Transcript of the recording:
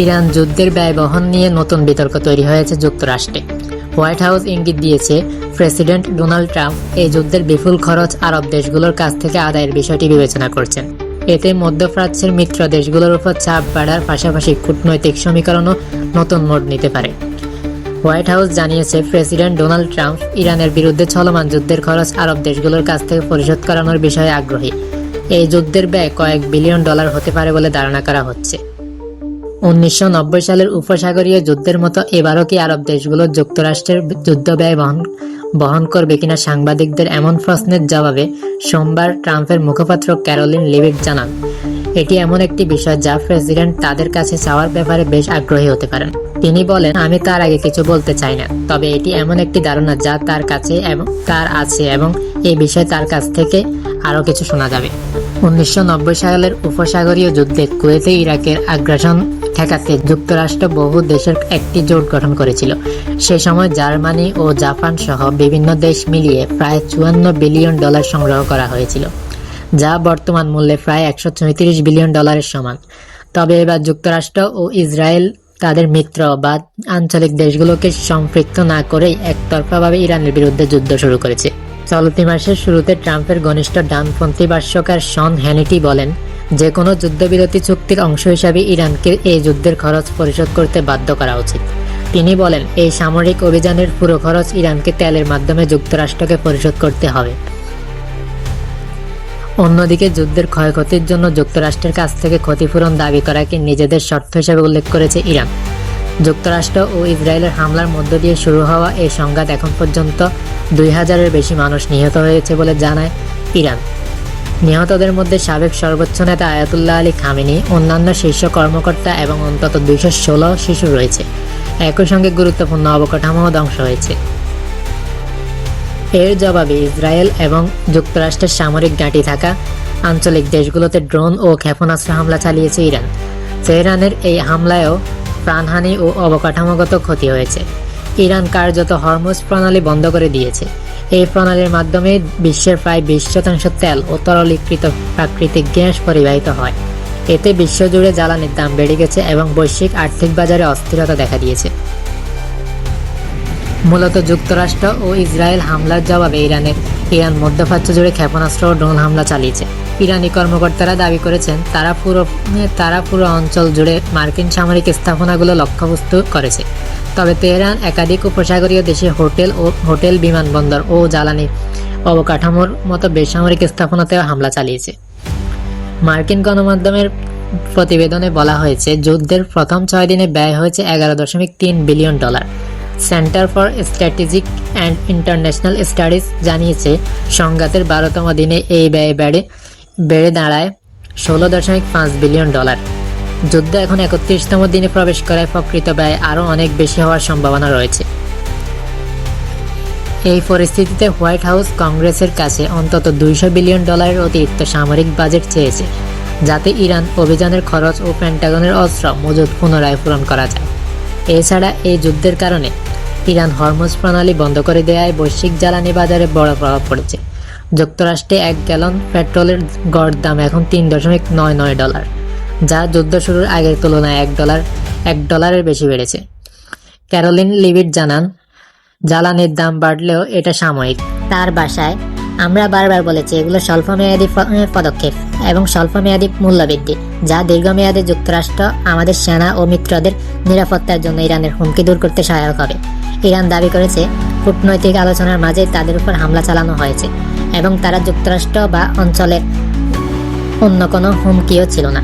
Iran যুদ্ধের ব্যয় বহন নিয়ে নতুন বিতর্ক তৈরি হয়েছে যুক্তরাষ্ট্রে। হোয়াইট হাউস ইঙ্গিত দিয়েছে, প্রেসিডেন্ট ডোনাল্ড ট্রাম্প এই যুদ্ধের বিপুল খরচ আরব দেশগুলোর কাছ থেকে আদায়ের বিষয়টি বিবেচনা করছেন। এতে মধ্যপ্রাচ্যের মিত্র দেশগুলোর উপর চাপ বাড়ার পাশাপাশি কূটনৈতিক সমীকরণও নতুন মোড় নিতে পারে। হোয়াইট হাউস জানিয়েছে, প্রেসিডেন্ট ডোনাল্ড ট্রাম্প ইরানের বিরুদ্ধে চলমান যুদ্ধের খরচ আরব দেশগুলোর কাছ থেকে পরিশোধ করানোর বিষয়ে আগ্রহী। এই যুদ্ধের ব্যয় কয়েক বিলিয়ন ডলার হতে পারে বলে ধারণা করা হচ্ছে। 1990 সালের উপসাগরীয় যুদ্ধের মতো এবারও কি আরব দেশগুলো যুক্তরাষ্ট্রের যুদ্ধ ব্যয় বহন করবে কিনা সাংবাদিকদের এমন প্রশ্নের জবাবে সোমবার ট্রাম্পের মুখপাত্র ক্যারোলিন লিভিট জানান, এটি এমন একটি বিষয় যা প্রেসিডেন্ট তাদের কাছে চাওয়ার ব্যাপারে বেশ আগ্রহী হতে পারেন। তিনি বলেন, আমি তার আগে কিছু বলতে চাই না, তবে এটি এমন একটি ধারণা যা তার কাছে এবং তার আছে এবং এই বিষয়ে তার কাছ থেকে আরও কিছু শোনা যাবে। 1990 সালের উপসাগরীয় যুদ্ধে কুয়েতে ইরাকের আগ্রাসন ঠেকাতে যুক্তরাষ্ট্র বহু দেশের একটি জোট গঠন করেছিল। সে সময় জার্মানি ও জাপান সহ বিভিন্ন দেশ মিলিয়ে প্রায় 54 বিলিয়ন ডলার সংগ্রহ করা হয়েছিল, যা বর্তমান মূল্যে প্রায় 134 বিলিয়ন ডলারের সমান। তবে এবার যুক্তরাষ্ট্র ও ইসরায়েল তাদের মিত্র বা আঞ্চলিক দেশগুলোকে সম্পৃক্ত না করেই একতরফাভাবে ইরানের বিরুদ্ধে যুদ্ধ শুরু করেছে। চলতি মাসের শুরুতে ট্রাম্পের ঘনিষ্ঠ ডানপন্থী ভাষ্যকার শন হ্যানিটি বলেন, যে কোনো যুদ্ধবিরতি চুক্তির অংশ হিসাবে ইরানকে এই যুদ্ধের খরচ পরিশোধ করতে বাধ্য করা উচিত। তিনি বলেন, এই সামরিক অভিযানের পুরো খরচ ইরানকে তেলের মাধ্যমে যুক্তরাষ্ট্রকে পরিশোধ করতে হবে। অন্যদিকে যুদ্ধের ক্ষয়ক্ষতির জন্য যুক্তরাষ্ট্রের কাছ থেকে ক্ষতিপূরণ দাবি করাকে নিজেদের শর্ত হিসেবে উল্লেখ করেছে ইরান। যুক্তরাষ্ট্র ও ইসরায়েলের হামলার মধ্য দিয়ে শুরু হওয়া এই সংঘাত এখন পর্যন্ত 2000-এর বেশি মানুষ নিহত হয়েছে বলে জানায় ইরান। নিহতদের মধ্যে সাবেক সর্বোচ্চ নেতা আয়াতুল্লাহ আলী খামেনি, অন্যান্য শীর্ষ কর্মকর্তা এবং অন্তত 216 শিশু রয়েছে। একই সঙ্গে গুরুত্বপূর্ণ অবকাঠামোও ধ্বংস হয়েছে। এর জবাবে ইসরায়েল এবং যুক্তরাষ্ট্রের সামরিক ঘাঁটি থাকা আঞ্চলিক দেশগুলোতে ড্রোন ও ক্ষেপণাস্ত্র হামলা চালিয়েছে ইরান। তেহরানের এই হামলায়ও প্রাণহানি ও অবকাঠামোগত ক্ষতি হয়েছে। ইরান কার্যত হরমুজ প্রণালী বন্ধ করে দিয়েছে। এই প্রণালীর মাধ্যমে বিশ্বের প্রায় 20% তেল ও তরলীকৃত প্রাকৃতিক গ্যাস পরিবাহিত হয়। এতে বিশ্বজুড়ে জ্বালানির দাম বেড়ে গেছে এবং বৈশ্বিক আর্থিক বাজারে অস্থিরতা দেখা দিয়েছে। মূলত যুক্তরাষ্ট্র ও ইসরায়েল হামলার জবাবে ইরান মধ্যপ্রাচ্য জুড়ে ক্ষেপণাস্ত্র ও ড্রোন হামলা চালিয়েছে। ইরানি কর্মকর্তারা দাবি করেছেন, তারা পুরো অঞ্চল জুড়ে মার্কিন সামরিক স্থাপনাগুলো লক্ষ্যবস্তু করেছে। তবে তেহরান একাধিক উপসাগরীয় দেশে হোটেল, বিমানবন্দর ও জ্বালানি অবকাঠামোর মতো বেসামরিক স্থাপনাতেও হামলা চালিয়েছে। মার্কিন গণমাধ্যমের প্রতিবেদনে বলা হয়েছে, যুদ্ধের প্রথম 6 দিনে ব্যয় হয়েছে 11.3 billion dollar. Centre for strategic and international studies জানিয়েছে, সংঘাতের 12তম দিনে এই ব্যয় বেড়ে দাঁড়ায় 16.5 বিলিয়ন ডলার। যুদ্ধ এখন 31তম দিনে প্রবেশ করায় প্রকৃত ব্যয় আরও অনেক বেশি হওয়ার সম্ভাবনা রয়েছে। এই পরিস্থিতিতে হোয়াইট হাউস কংগ্রেসের কাছে অন্তত 200 বিলিয়ন ডলারের অতিরিক্ত সামরিক বাজেট চেয়েছে, যাতে ইরান অভিযানের খরচ ও পেন্টাগনের অস্ত্র মজুদ পুনরায় পূরণ করা যায়। এছাড়া এই যুদ্ধের কারণে ইরান হরমুজ প্রণালী বন্ধ করে দেওয়ায় বৈশ্বিক জ্বালানি বাজারে বড় প্রভাব পড়েছে। যুক্তরাষ্ট্রে 1 গ্যালন পেট্রোলের গড় দাম এখন $3.99, যা যুদ্ধ শুরুর আগের তুলনায় $1 বেশি বেড়েছে। ক্যারোলিন লিভিট জানান, জ্বালানির দাম বাড়লেও এটা সাময়িক। তার ভাষায়, আমরা বারবার বলেছি এগুলো স্বল্পমেয়াদী পদক্ষেপ এবং স্বল্পমেয়াদী মূল্যবৃদ্ধি, যা দীর্ঘমেয়াদে যুক্তরাষ্ট্র আমাদের সেনা ও মিত্রদের নিরাপত্তার জন্য ইরানের হুমকি দূর করতে সহায়ক হবে। ইরান দাবি করেছে, কূটনৈতিক আলোচনার মাঝে তাদের উপর হামলা চালানো হয়েছে এবং তারা যুক্তরাষ্ট্র বা অঞ্চলের অন্য কোনো হুমকিও ছিল না।